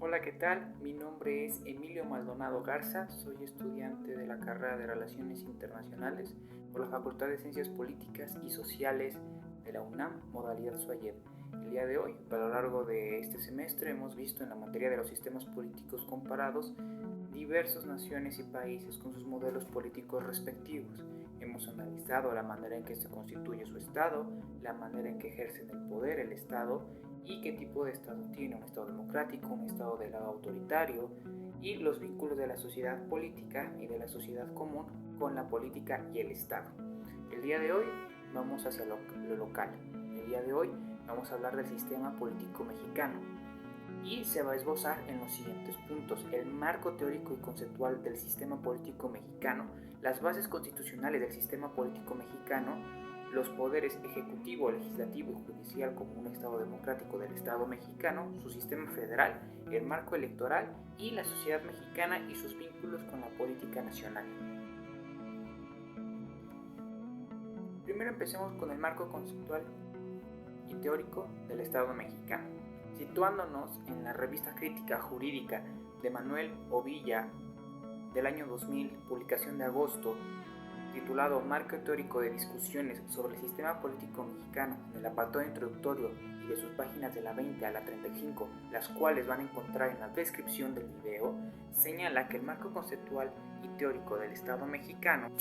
Hola, ¿qué tal? Mi nombre es Emilio Maldonado Garza, soy estudiante de la carrera de Relaciones Internacionales por la Facultad de Ciencias Políticas y Sociales de la UNAM, modalidad SUAYED. El día de hoy, a lo largo de este semestre, hemos visto en la materia de los sistemas políticos comparados diversas naciones y países con sus modelos políticos respectivos. Hemos analizado la manera en que se constituye su Estado, la manera en que ejercen el poder el Estado y qué tipo de Estado tiene, un Estado democrático, un Estado de lado autoritario, y los vínculos de la sociedad política y de la sociedad común con la política y el Estado. El día de hoy vamos hacia lo local. El día de hoy vamos a hablar del sistema político mexicano y se va a esbozar en los siguientes puntos: el marco teórico y conceptual del sistema político mexicano, las bases constitucionales del sistema político mexicano, los poderes ejecutivo, legislativo y judicial como un Estado democrático del Estado mexicano, su sistema federal, el marco electoral y la sociedad mexicana y sus vínculos con la política nacional. Primero empecemos con el marco conceptual y teórico del Estado mexicano, situándonos en la revista Crítica Jurídica de Manuel Ovilla del año 2000, publicación de agosto, titulado Marco teórico de discusiones sobre el sistema político mexicano, en el apartado introductorio y de sus páginas de la 20 a la 35, las cuales van a encontrar en la descripción del video, señala que el marco conceptual y teórico del Estado mexicano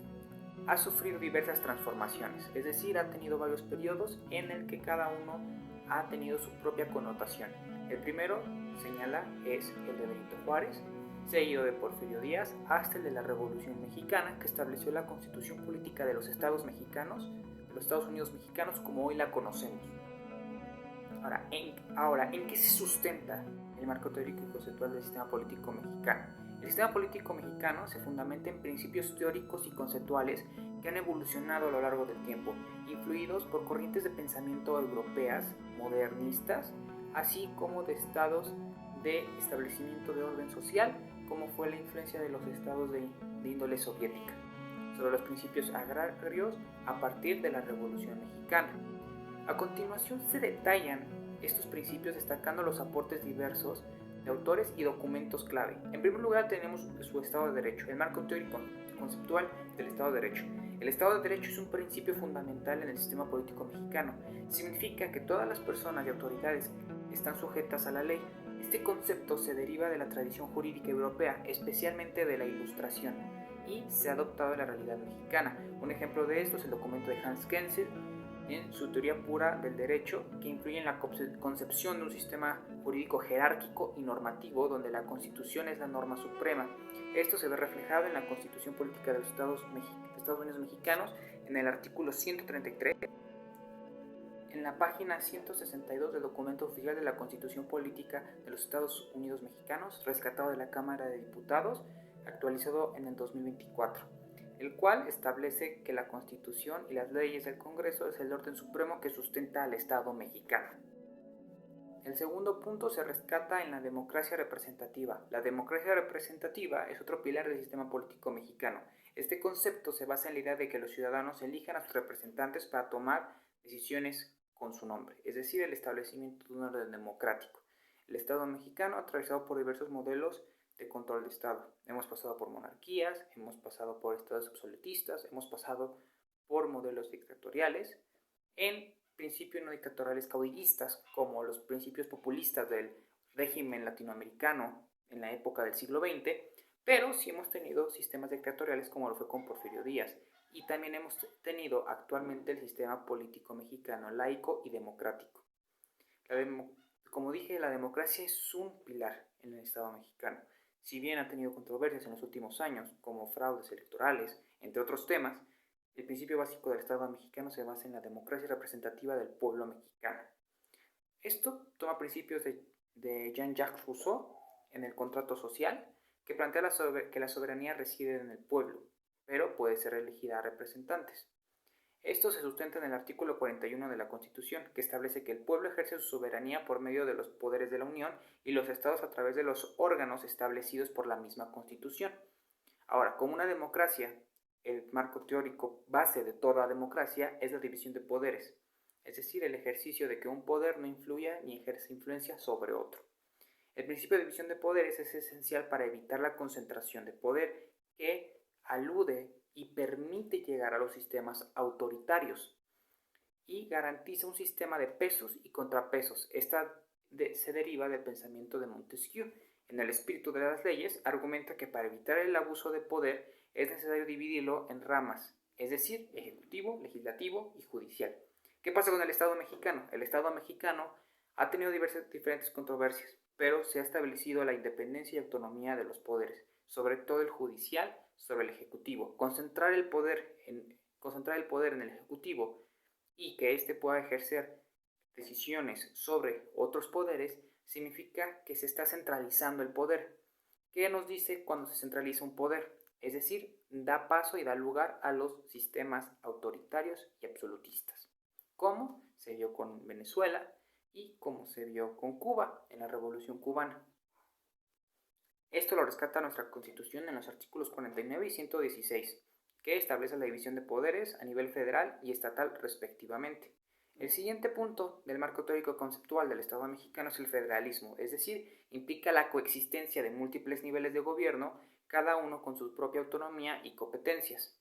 ha sufrido diversas transformaciones, es decir, ha tenido varios periodos en el que cada uno ha tenido su propia connotación. El primero, señala, es el de Benito Juárez, seguido de Porfirio Díaz, hasta el de la Revolución Mexicana, que estableció la constitución política de los Estados mexicanos, de los Estados Unidos mexicanos como hoy la conocemos. Ahora, ¿en qué se sustenta el marco teórico y conceptual del sistema político mexicano? El sistema político mexicano se fundamenta en principios teóricos y conceptuales que han evolucionado a lo largo del tiempo, influidos por corrientes de pensamiento europeas, modernistas, así como de estados de establecimiento de orden social, como fue la influencia de los estados de índole soviética, sobre los principios agrarios a partir de la Revolución Mexicana. A continuación se detallan estos principios destacando los aportes diversos de autores y documentos clave. En primer lugar tenemos su Estado de Derecho, el marco teórico conceptual del Estado de Derecho. El Estado de Derecho es un principio fundamental en el sistema político mexicano. Significa que todas las personas y autoridades están sujetas a la ley. Este concepto se deriva de la tradición jurídica europea, especialmente de la Ilustración, y se ha adoptado en la realidad mexicana. Un ejemplo de esto es el documento de Hans Kelsen en su teoría pura del derecho, que influye en la concepción de un sistema jurídico jerárquico y normativo, donde la Constitución es la norma suprema. Esto se ve reflejado en la Constitución Política de los Estados Unidos Mexicanos, en el artículo 133, en la página 162 del documento oficial de la Constitución Política de los Estados Unidos Mexicanos, rescatado de la Cámara de Diputados, actualizado en el 2024. El cual establece que la Constitución y las leyes del Congreso es el orden supremo que sustenta al Estado mexicano. El segundo punto se rescata en la democracia representativa. La democracia representativa es otro pilar del sistema político mexicano. Este concepto se basa en la idea de que los ciudadanos elijan a sus representantes para tomar decisiones con su nombre, es decir, el establecimiento de un orden democrático. El Estado mexicano ha atravesado por diversos modelos de control de Estado. Hemos pasado por monarquías, hemos pasado por estados absolutistas, hemos pasado por modelos dictatoriales, en principios no dictatoriales caudillistas, como los principios populistas del régimen latinoamericano en la época del siglo XX, pero sí hemos tenido sistemas dictatoriales como lo fue con Porfirio Díaz, y también hemos tenido actualmente el sistema político mexicano laico y democrático. Como dije, la democracia es un pilar en el Estado mexicano. Si bien ha tenido controversias en los últimos años, como fraudes electorales, entre otros temas, el principio básico del Estado mexicano se basa en la democracia representativa del pueblo mexicano. Esto toma principios de Jean-Jacques Rousseau en el contrato social, que plantea que la soberanía reside en el pueblo, pero puede ser elegida a representantes. Esto se sustenta en el artículo 41 de la Constitución, que establece que el pueblo ejerce su soberanía por medio de los poderes de la Unión y los estados a través de los órganos establecidos por la misma Constitución. Ahora, como una democracia, el marco teórico base de toda democracia es la división de poderes, es decir, el ejercicio de que un poder no influya ni ejerce influencia sobre otro. El principio de división de poderes es esencial para evitar la concentración de poder que alude y permite llegar a los sistemas autoritarios y garantiza un sistema de pesos y contrapesos. Se deriva del pensamiento de Montesquieu. En el espíritu de las leyes, argumenta que para evitar el abuso de poder es necesario dividirlo en ramas, es decir, ejecutivo, legislativo y judicial. ¿Qué pasa con el Estado mexicano? El Estado mexicano ha tenido diferentes controversias, pero se ha establecido la independencia y autonomía de los poderes, sobre todo el judicial sobre el ejecutivo. Concentrar el poder en el ejecutivo y que éste pueda ejercer decisiones sobre otros poderes significa que se está centralizando el poder. ¿Qué nos dice cuando se centraliza un poder? Es decir, da paso y da lugar a los sistemas autoritarios y absolutistas, como se vio con Venezuela y como se vio con Cuba en la Revolución Cubana. Esto lo rescata nuestra Constitución en los artículos 49 y 116, que establece la división de poderes a nivel federal y estatal respectivamente. El siguiente punto del marco teórico conceptual del Estado mexicano es el federalismo, es decir, implica la coexistencia de múltiples niveles de gobierno, cada uno con su propia autonomía y competencias.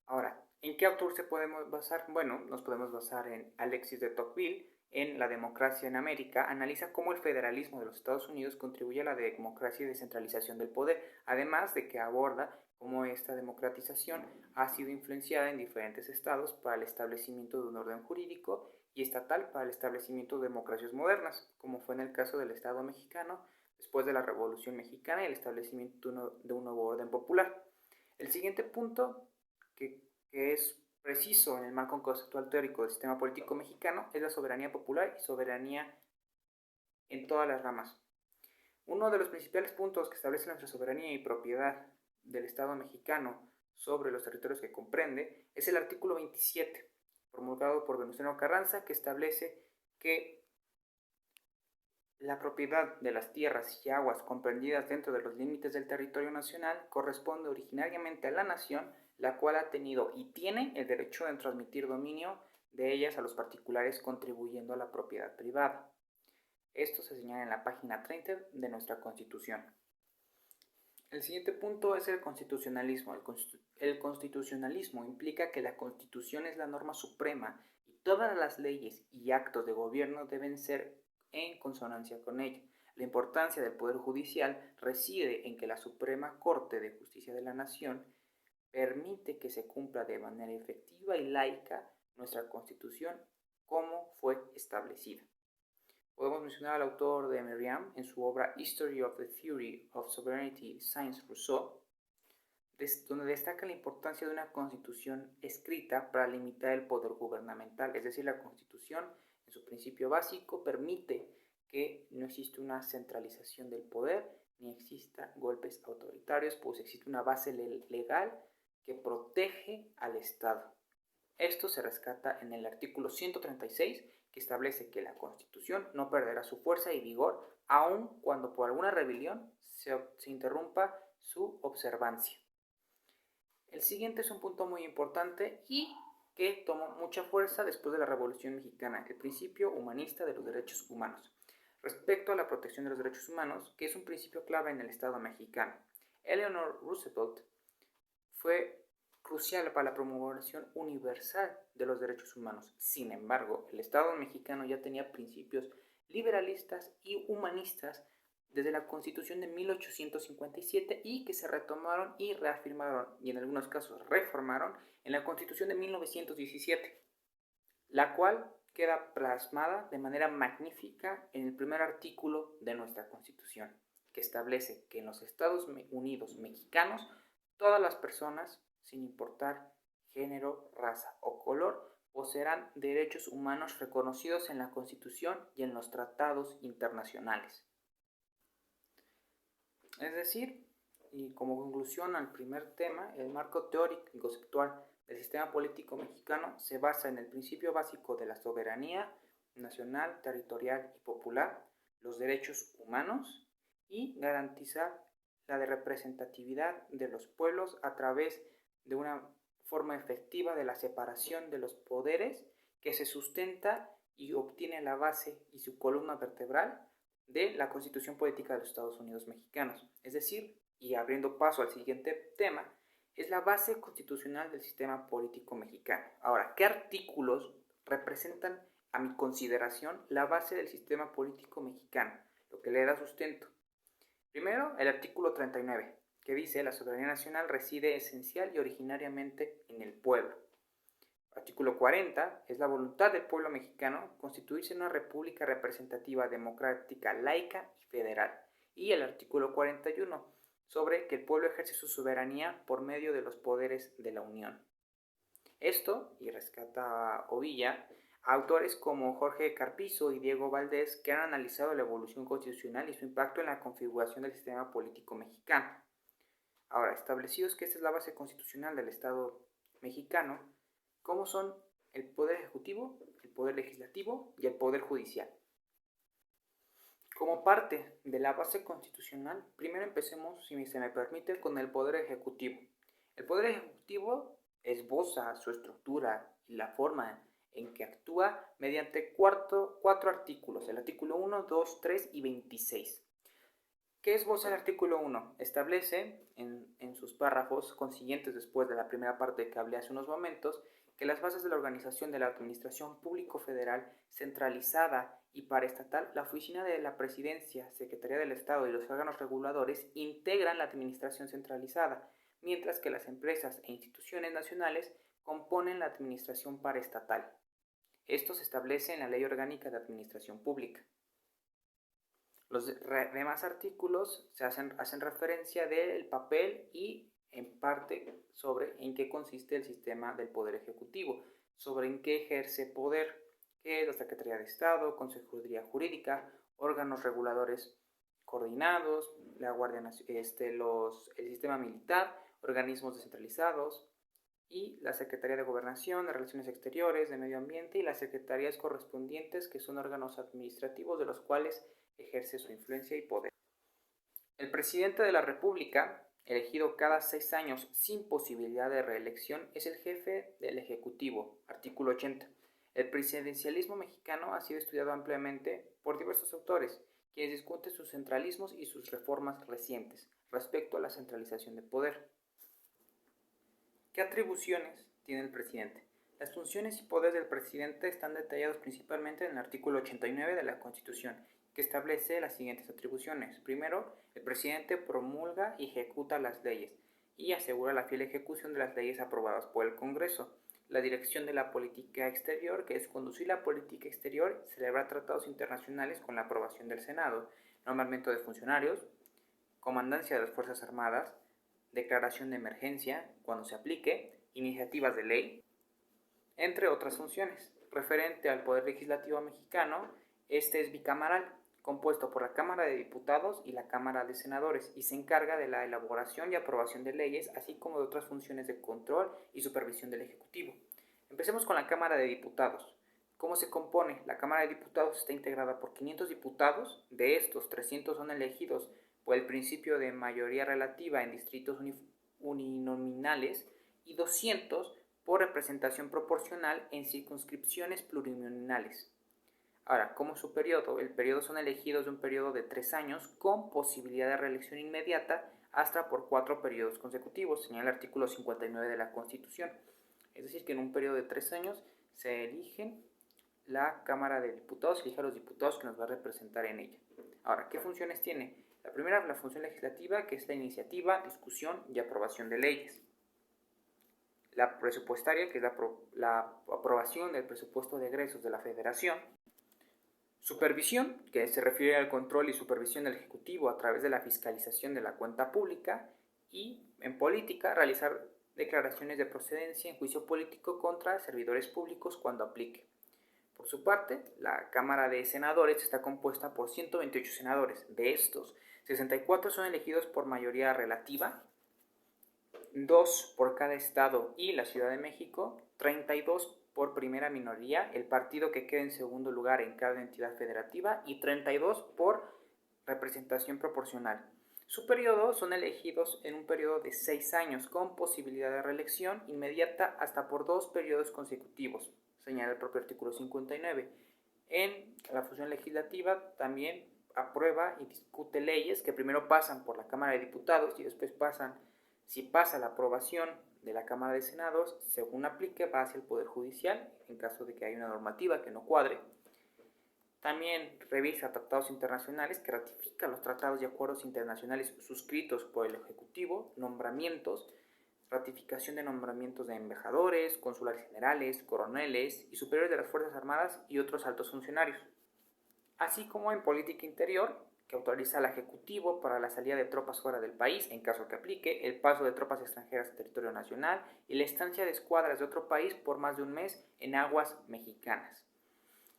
Ahora, ¿en qué autor se podemos basar? Bueno, nos podemos basar en Alexis de Tocqueville, en La democracia en América. Analiza cómo el federalismo de los Estados Unidos contribuye a la democracia y descentralización del poder, además de que aborda cómo esta democratización ha sido influenciada en diferentes estados para el establecimiento de un orden jurídico y estatal para el establecimiento de democracias modernas, como fue en el caso del Estado mexicano después de la Revolución Mexicana y el establecimiento de un nuevo orden popular. El siguiente punto que es preciso en el marco conceptual teórico del sistema político mexicano es la soberanía popular y soberanía en todas las ramas. Uno de los principales puntos que establece nuestra soberanía y propiedad del Estado mexicano sobre los territorios que comprende es el artículo 27, promulgado por Venustiano Carranza, que establece que la propiedad de las tierras y aguas comprendidas dentro de los límites del territorio nacional corresponde originariamente a la nación, la cual ha tenido y tiene el derecho de transmitir dominio de ellas a los particulares, contribuyendo a la propiedad privada. Esto se señala en la página 30 de nuestra Constitución. El siguiente punto es el constitucionalismo. El constitucionalismo implica que la Constitución es la norma suprema y todas las leyes y actos de gobierno deben ser en consonancia con ella. La importancia del Poder Judicial reside en que la Suprema Corte de Justicia de la Nación permite que se cumpla de manera efectiva y laica nuestra Constitución como fue establecida. Podemos mencionar al autor de Merriam en su obra History of the Theory of Sovereignty, Saint-Rousseau, donde destaca la importancia de una constitución escrita para limitar el poder gubernamental. Es decir, la constitución en su principio básico permite que no exista una centralización del poder ni exista golpes autoritarios, pues existe una base legal que protege al Estado. Esto se rescata en el artículo 136, que establece que la Constitución no perderá su fuerza y vigor aun cuando por alguna rebelión se interrumpa su observancia. El siguiente es un punto muy importante y que tomó mucha fuerza después de la Revolución Mexicana, el principio humanista de los derechos humanos. Respecto a la protección de los derechos humanos, que es un principio clave en el Estado mexicano, Eleanor Roosevelt fue crucial para la promulgación universal de los derechos humanos. Sin embargo, el Estado mexicano ya tenía principios liberalistas y humanistas desde la Constitución de 1857 y que se retomaron y reafirmaron y en algunos casos reformaron en la Constitución de 1917, la cual queda plasmada de manera magnífica en el primer artículo de nuestra Constitución, que establece que en los Estados Unidos mexicanos todas las personas, sin importar género, raza o color, poseerán derechos humanos reconocidos en la Constitución y en los tratados internacionales. Es decir, y como conclusión al primer tema, el marco teórico y conceptual del sistema político mexicano se basa en el principio básico de la soberanía nacional, territorial y popular, los derechos humanos y garantizar la de representatividad de los pueblos a través de una forma efectiva de la separación de los poderes que se sustenta y obtiene la base y su columna vertebral de la Constitución Política de los Estados Unidos Mexicanos. Es decir, y abriendo paso al siguiente tema, es la base constitucional del sistema político mexicano. Ahora, ¿qué artículos representan, a mi consideración, la base del sistema político mexicano? Lo que le da sustento. Primero, el artículo 39, que dice: la soberanía nacional reside esencial y originariamente en el pueblo. Artículo 40, es la voluntad del pueblo mexicano constituirse en una república representativa, democrática, laica y federal. Y el artículo 41, sobre que el pueblo ejerce su soberanía por medio de los poderes de la Unión. Esto, y rescata Ovilla, a autores como Jorge Carpizo y Diego Valdés, que han analizado la evolución constitucional y su impacto en la configuración del sistema político mexicano. Ahora, establecidos que esta es la base constitucional del Estado mexicano, ¿cómo son el Poder Ejecutivo, el Poder Legislativo y el Poder Judicial? Como parte de la base constitucional, primero empecemos, si se me permite, con el Poder Ejecutivo. El Poder Ejecutivo esboza su estructura y la forma en que actúa mediante cuatro artículos: el artículo 1, 2, 3 y 26. ¿Qué esboza el artículo 1? Establece en sus párrafos consiguientes después de la primera parte que hablé hace unos momentos, que las bases de la organización de la Administración Público Federal centralizada y paraestatal, la Oficina de la Presidencia, Secretaría del Estado y los órganos reguladores integran la administración centralizada, mientras que las empresas e instituciones nacionales componen la administración paraestatal. Esto se establece en la Ley Orgánica de Administración Pública. Los demás artículos hacen referencia del papel y en parte sobre en qué consiste el sistema del Poder Ejecutivo, sobre en qué ejerce poder, que es la Secretaría de Estado, Consejería Jurídica, órganos reguladores coordinados, la Guardia el sistema militar, organismos descentralizados y la Secretaría de Gobernación, de Relaciones Exteriores, de Medio Ambiente y las secretarías correspondientes, que son órganos administrativos de los cuales ejerce su influencia y poder. El presidente de la República, elegido cada 6 años sin posibilidad de reelección, es el jefe del Ejecutivo. Artículo 80. El presidencialismo mexicano ha sido estudiado ampliamente por diversos autores, quienes discuten sus centralismos y sus reformas recientes respecto a la centralización de poder. ¿Qué atribuciones tiene el presidente? Las funciones y poderes del presidente están detallados principalmente en el artículo 89 de la Constitución, que establece las siguientes atribuciones. Primero, el presidente promulga y ejecuta las leyes y asegura la fiel ejecución de las leyes aprobadas por el Congreso. La dirección de la política exterior, que es conducir la política exterior, celebrar tratados internacionales con la aprobación del Senado, nombramiento de funcionarios, comandancia de las Fuerzas Armadas, declaración de emergencia cuando se aplique, iniciativas de ley, entre otras funciones. Referente al Poder Legislativo mexicano, este es bicameral, compuesto por la Cámara de Diputados y la Cámara de Senadores, y se encarga de la elaboración y aprobación de leyes, así como de otras funciones de control y supervisión del Ejecutivo. Empecemos con la Cámara de Diputados. ¿Cómo se compone? La Cámara de Diputados está integrada por 500 diputados, de estos 300 son elegidos por el principio de mayoría relativa en distritos uninominales y 200 por representación proporcional en circunscripciones plurinominales. Ahora, como su periodo, el periodo son elegidos de un periodo de 3 años con posibilidad de reelección inmediata hasta por 4 periodos consecutivos, señala el artículo 59 de la Constitución. Es decir, que en un periodo de 3 años se eligen la Cámara de Diputados, elige a los diputados que nos va a representar en ella. Ahora, ¿qué funciones tiene? La primera, la función legislativa, que es la iniciativa, discusión y aprobación de leyes. La presupuestaria, que es la aprobación del presupuesto de egresos de la Federación. Supervisión, que se refiere al control y supervisión del Ejecutivo a través de la fiscalización de la cuenta pública. Y en política, realizar declaraciones de procedencia en juicio político contra servidores públicos cuando aplique. Por su parte, la Cámara de Senadores está compuesta por 128 senadores. De estos, 64 son elegidos por mayoría relativa, 2 por cada estado y la Ciudad de México, 32 por primera minoría, el partido que quede en segundo lugar en cada entidad federativa, y 32 por representación proporcional. Su periodo son elegidos en un periodo de 6 años con posibilidad de reelección inmediata hasta por 2 periodos consecutivos, señala el propio artículo 59. En la función legislativa también aprueba y discute leyes que primero pasan por la Cámara de Diputados y después si pasa la aprobación de la Cámara de Senados, según aplique, va hacia el Poder Judicial en caso de que haya una normativa que no cuadre. También revisa tratados internacionales, que ratifica los tratados y acuerdos internacionales suscritos por el Ejecutivo, nombramientos, ratificación de nombramientos de embajadores, consulares generales, coroneles y superiores de las Fuerzas Armadas y otros altos funcionarios. Así como en política interior, que autoriza al Ejecutivo para la salida de tropas fuera del país, en caso que aplique, el paso de tropas extranjeras a territorio nacional y la estancia de escuadras de otro país por más de un mes en aguas mexicanas.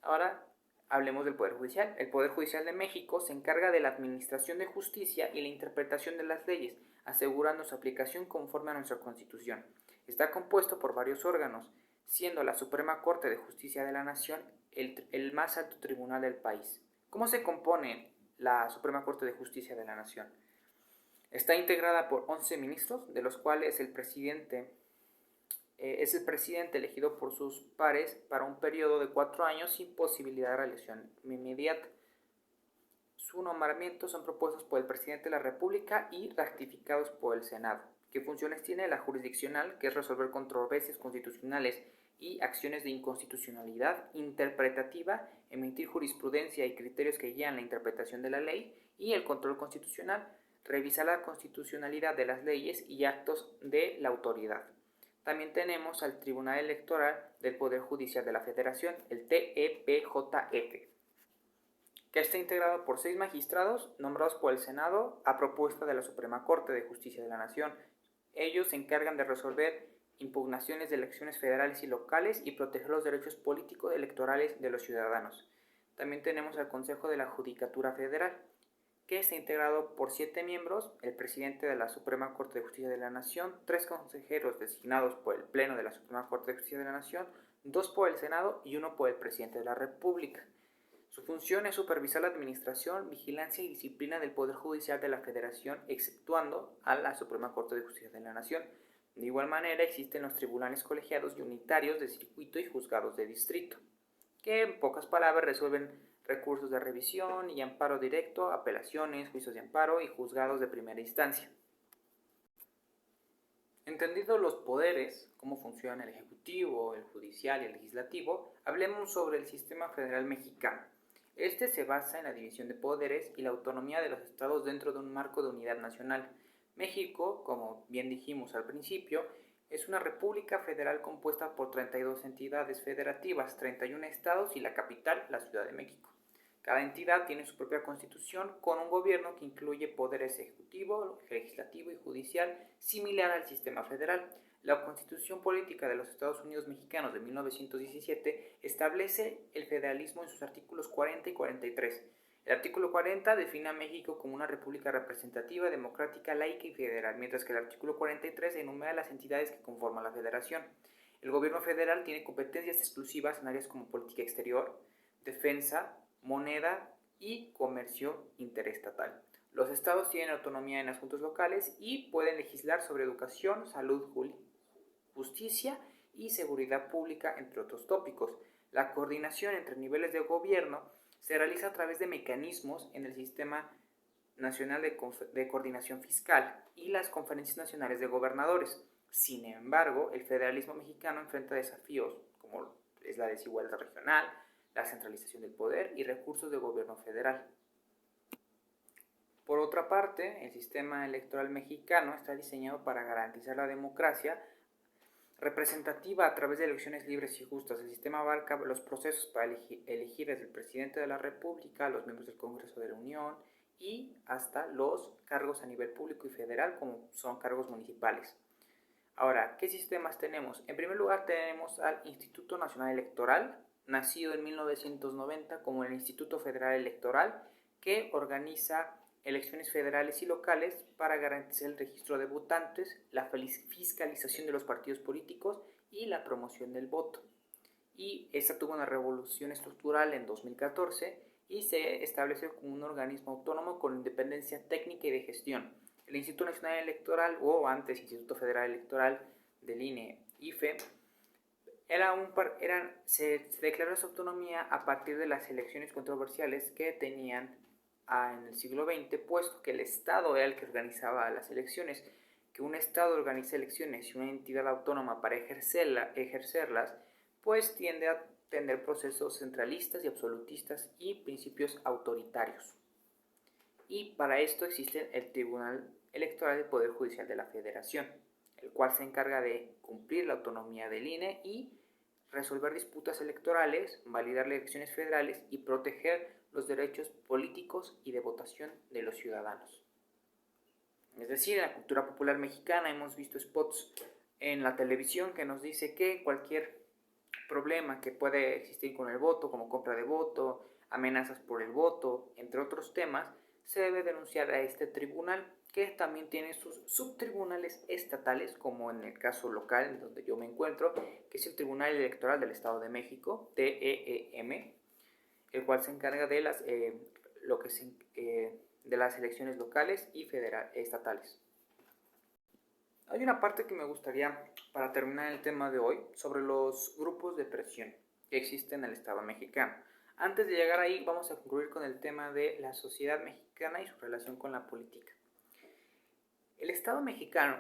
Ahora hablemos del Poder Judicial. El Poder Judicial de México se encarga de la administración de justicia y la interpretación de las leyes, asegurando su aplicación conforme a nuestra Constitución. Está compuesto por varios órganos, siendo la Suprema Corte de Justicia de la Nación el más alto tribunal del país. ¿Cómo se compone la Suprema Corte de Justicia de la Nación? Está integrada por 11 ministros, de los cuales el presidente es el presidente elegido por sus pares para un periodo de 4 años sin posibilidad de reelección inmediata. Su nombramiento son propuestos por el presidente de la República y ratificados por el Senado. ¿Qué funciones tiene? La jurisdiccional, que es resolver controversias constitucionales y acciones de inconstitucionalidad; interpretativa, emitir jurisprudencia y criterios que guían la interpretación de la ley; y el control constitucional, revisar la constitucionalidad de las leyes y actos de la autoridad. También tenemos al Tribunal Electoral del Poder Judicial de la Federación, el TEPJF, que está integrado por 6 magistrados nombrados por el Senado a propuesta de la Suprema Corte de Justicia de la Nación. Ellos se encargan de resolver impugnaciones de elecciones federales y locales y proteger los derechos políticos electorales de los ciudadanos. También tenemos al Consejo de la Judicatura Federal, que está integrado por 7 miembros, el presidente de la Suprema Corte de Justicia de la Nación, 3 consejeros designados por el Pleno de la Suprema Corte de Justicia de la Nación, 2 por el Senado y 1 por el presidente de la República. Su función es supervisar la administración, vigilancia y disciplina del Poder Judicial de la Federación, exceptuando a la Suprema Corte de Justicia de la Nación. De igual manera, existen los tribunales colegiados y unitarios de circuito y juzgados de distrito, que en pocas palabras resuelven recursos de revisión y amparo directo, apelaciones, juicios de amparo y juzgados de primera instancia. Entendidos los poderes, cómo funcionan el Ejecutivo, el Judicial y el Legislativo, hablemos sobre el sistema federal mexicano. Este se basa en la división de poderes y la autonomía de los estados dentro de un marco de unidad nacional. México, como bien dijimos al principio, es una república federal compuesta por 32 entidades federativas, 31 estados y la capital, la Ciudad de México. Cada entidad tiene su propia constitución con un gobierno que incluye poderes ejecutivo, legislativo y judicial, similar al sistema federal. La Constitución Política de los Estados Unidos Mexicanos de 1917 establece el federalismo en sus artículos 40 y 43. El artículo 40 define a México como una república representativa, democrática, laica y federal, mientras que el artículo 43 enumera las entidades que conforman la federación. El gobierno federal tiene competencias exclusivas en áreas como política exterior, defensa, moneda y comercio interestatal. Los estados tienen autonomía en asuntos locales y pueden legislar sobre educación, salud, justicia y seguridad pública, entre otros tópicos. La coordinación entre niveles de gobierno se realiza a través de mecanismos en el Sistema Nacional de Coordinación Fiscal y las Conferencias Nacionales de Gobernadores. Sin embargo, el federalismo mexicano enfrenta desafíos como es la desigualdad regional, la centralización del poder y recursos de gobierno federal. Por otra parte, el sistema electoral mexicano está diseñado para garantizar la democracia representativa a través de elecciones libres y justas. El sistema abarca los procesos para elegir desde el presidente de la República, los miembros del Congreso de la Unión y hasta los cargos a nivel público y federal, como son cargos municipales. Ahora, ¿qué sistemas tenemos? En primer lugar tenemos al Instituto Nacional Electoral, nacido en 1990 como el Instituto Federal Electoral, que organiza elecciones federales y locales para garantizar el registro de votantes, la fiscalización de los partidos políticos y la promoción del voto. Y esta tuvo una revolución estructural en 2014 y se estableció como un organismo autónomo con independencia técnica y de gestión. El Instituto Nacional Electoral, o antes Instituto Federal Electoral del INE, IFE, se declaró su autonomía a partir de las elecciones controversiales que tenían en el siglo XX, puesto que el Estado era el que organizaba las elecciones. Que un Estado organice elecciones y una entidad autónoma para ejercerlas, pues tiende a tener procesos centralistas y absolutistas y principios autoritarios. Y para esto existe el Tribunal Electoral del Poder Judicial de la Federación, el cual se encarga de cumplir la autonomía del INE y resolver disputas electorales, validar las elecciones federales y proteger los derechos políticos y de votación de los ciudadanos. Es decir, en la cultura popular mexicana hemos visto spots en la televisión que nos dice que cualquier problema que puede existir con el voto, como compra de voto, amenazas por el voto, entre otros temas, se debe denunciar a este tribunal, que también tiene sus subtribunales estatales, como en el caso local donde yo me encuentro, que es el Tribunal Electoral del Estado de México, TEEM, el cual se encarga de las elecciones locales y estatales. Hay una parte que me gustaría, para terminar el tema de hoy, sobre los grupos de presión que existen en el Estado mexicano. Antes de llegar ahí, vamos a concluir con el tema de la sociedad mexicana y su relación con la política. El Estado mexicano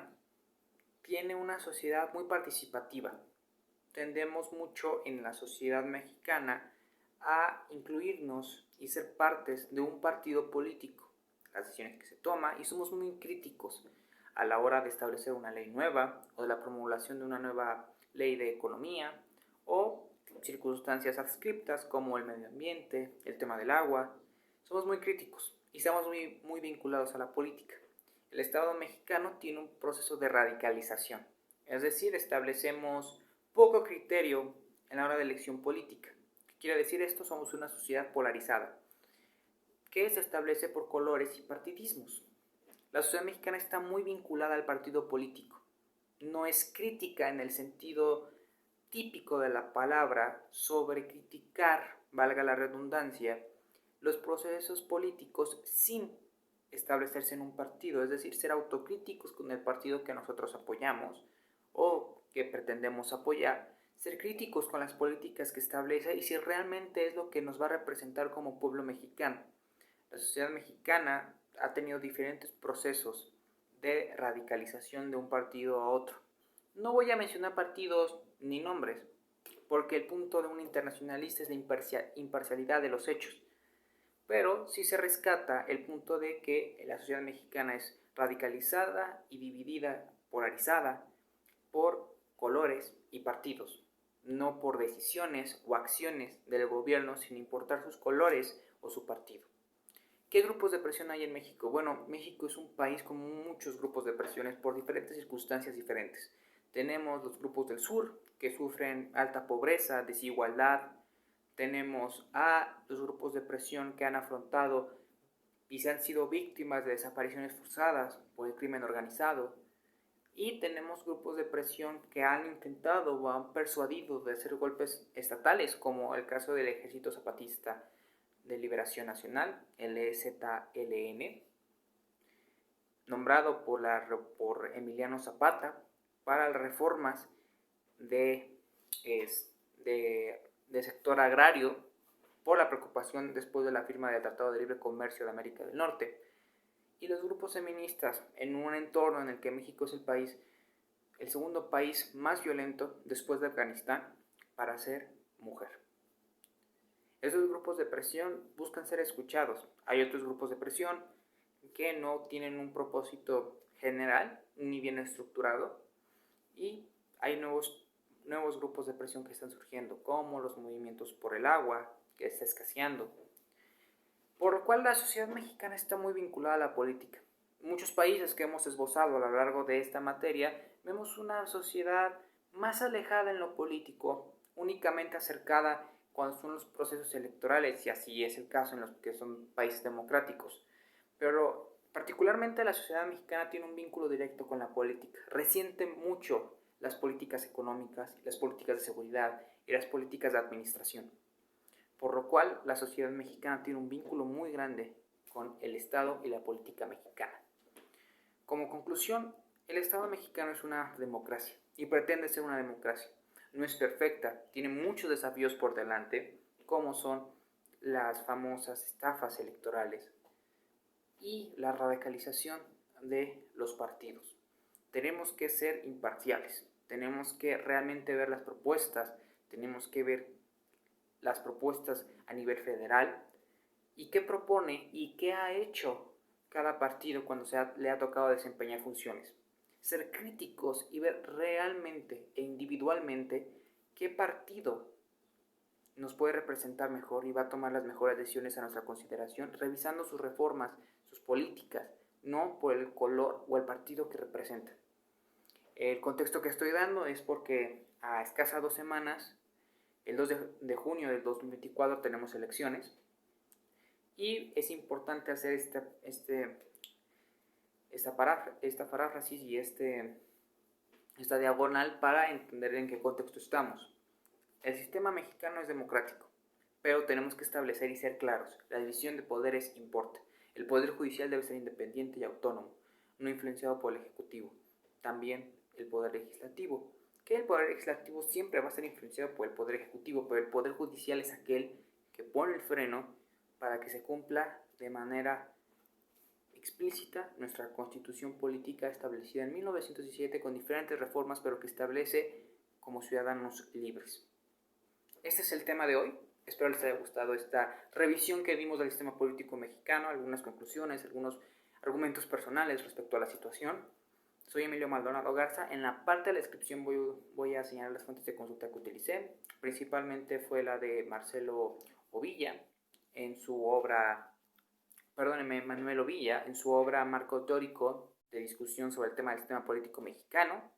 tiene una sociedad muy participativa. Tendemos mucho en la sociedad mexicana a incluirnos y ser partes de un partido político, las decisiones que se toman, y somos muy críticos a la hora de establecer una ley nueva o de la promulgación de una nueva ley de economía o circunstancias adscriptas como el medio ambiente, el tema del agua. Somos muy críticos y estamos muy vinculados a la política. El Estado mexicano tiene un proceso de radicalización, es decir, establecemos poco criterio en la hora de elección política. ¿Qué quiere decir esto? Somos una sociedad polarizada que se establece por colores y partidismos. La sociedad mexicana está muy vinculada al partido político. No es crítica en el sentido típico de la palabra sobre criticar, valga la redundancia, los procesos políticos sin establecerse en un partido, es decir, ser autocríticos con el partido que nosotros apoyamos o que pretendemos apoyar, ser críticos con las políticas que establece y si realmente es lo que nos va a representar como pueblo mexicano. La sociedad mexicana ha tenido diferentes procesos de radicalización de un partido a otro. No voy a mencionar partidos ni nombres, porque el punto de un internacionalista es la imparcialidad de los hechos. Pero sí se rescata el punto de que la sociedad mexicana es radicalizada y dividida, polarizada por colores y partidos, no por decisiones o acciones del gobierno sin importar sus colores o su partido. ¿Qué grupos de presión hay en México? Bueno, México es un país con muchos grupos de presiones por diferentes circunstancias diferentes. Tenemos los grupos del sur, que sufren alta pobreza, desigualdad. Tenemos a los grupos de presión que han afrontado y se han sido víctimas de desapariciones forzadas por el crimen organizado. Y tenemos grupos de presión que han intentado o han persuadido de hacer golpes estatales, como el caso del Ejército Zapatista de Liberación Nacional, el EZLN, nombrado por Emiliano Zapata para las reformas de sector agrario por la preocupación después de la firma del Tratado de Libre Comercio de América del Norte. Y los grupos feministas en un entorno en el que México es el segundo país más violento después de Afganistán para ser mujer. Esos grupos de presión buscan ser escuchados. Hay otros grupos de presión que no tienen un propósito general ni bien estructurado y hay nuevos grupos de presión que están surgiendo, como los movimientos por el agua, que está escaseando, por lo cual la sociedad mexicana está muy vinculada a la política. En muchos países que hemos esbozado a lo largo de esta materia, vemos una sociedad más alejada en lo político, únicamente acercada cuando son los procesos electorales, y así es el caso en los que son países democráticos. Pero particularmente la sociedad mexicana tiene un vínculo directo con la política. Resiente mucho las políticas económicas, las políticas de seguridad y las políticas de administración. Por lo cual la sociedad mexicana tiene un vínculo muy grande con el Estado y la política mexicana. Como conclusión, el Estado mexicano es una democracia y pretende ser una democracia. no es perfecta, tiene muchos desafíos por delante, como son las famosas estafas electorales y la radicalización de los partidos. Tenemos que ser imparciales, tenemos que realmente ver las propuestas, tenemos que ver las propuestas a nivel federal y qué propone y qué ha hecho cada partido cuando le ha tocado desempeñar funciones. Ser críticos y ver realmente e individualmente qué partido nos puede representar mejor y va a tomar las mejores decisiones a nuestra consideración, revisando sus reformas, sus políticas, no por el color o el partido que representa. El contexto que estoy dando es porque a escasas 2 semanas, el 2 de junio del 2024, tenemos elecciones y es importante hacer esta paráfrasis y esta diagonal para entender en qué contexto estamos. El sistema mexicano es democrático, pero tenemos que establecer y ser claros. La división de poderes importa. El poder judicial debe ser independiente y autónomo, no influenciado por el Ejecutivo. También el poder legislativo, que el poder legislativo siempre va a ser influenciado por el poder ejecutivo, pero el poder judicial es aquel que pone el freno para que se cumpla de manera explícita nuestra constitución política establecida en 1917 con diferentes reformas, pero que establece como ciudadanos libres. Este es el tema de hoy. Espero les haya gustado esta revisión que dimos del sistema político mexicano, algunas conclusiones, algunos argumentos personales respecto a la situación. Soy Emilio Maldonado Garza. En la parte de la descripción voy a señalar las fuentes de consulta que utilicé. Principalmente fue la de Marcelo Ovilla en su obra, Manuel Ovilla en su obra Marco Teórico de discusión sobre el tema del sistema político mexicano,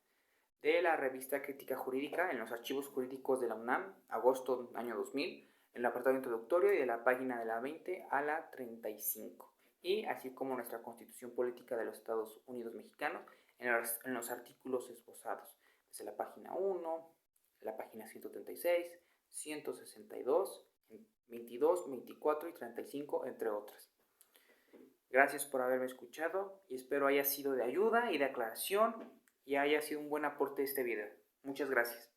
de la revista Crítica Jurídica en los archivos jurídicos de la UNAM, agosto año 2000, en el apartado introductorio y de la página de la 20 a la 35, y así como nuestra Constitución Política de los Estados Unidos Mexicanos en los artículos esbozados, desde la página 1, la página 136, 162, 22, 24 y 35, entre otras. Gracias por haberme escuchado y espero haya sido de ayuda y de aclaración y haya sido un buen aporte este video. Muchas gracias.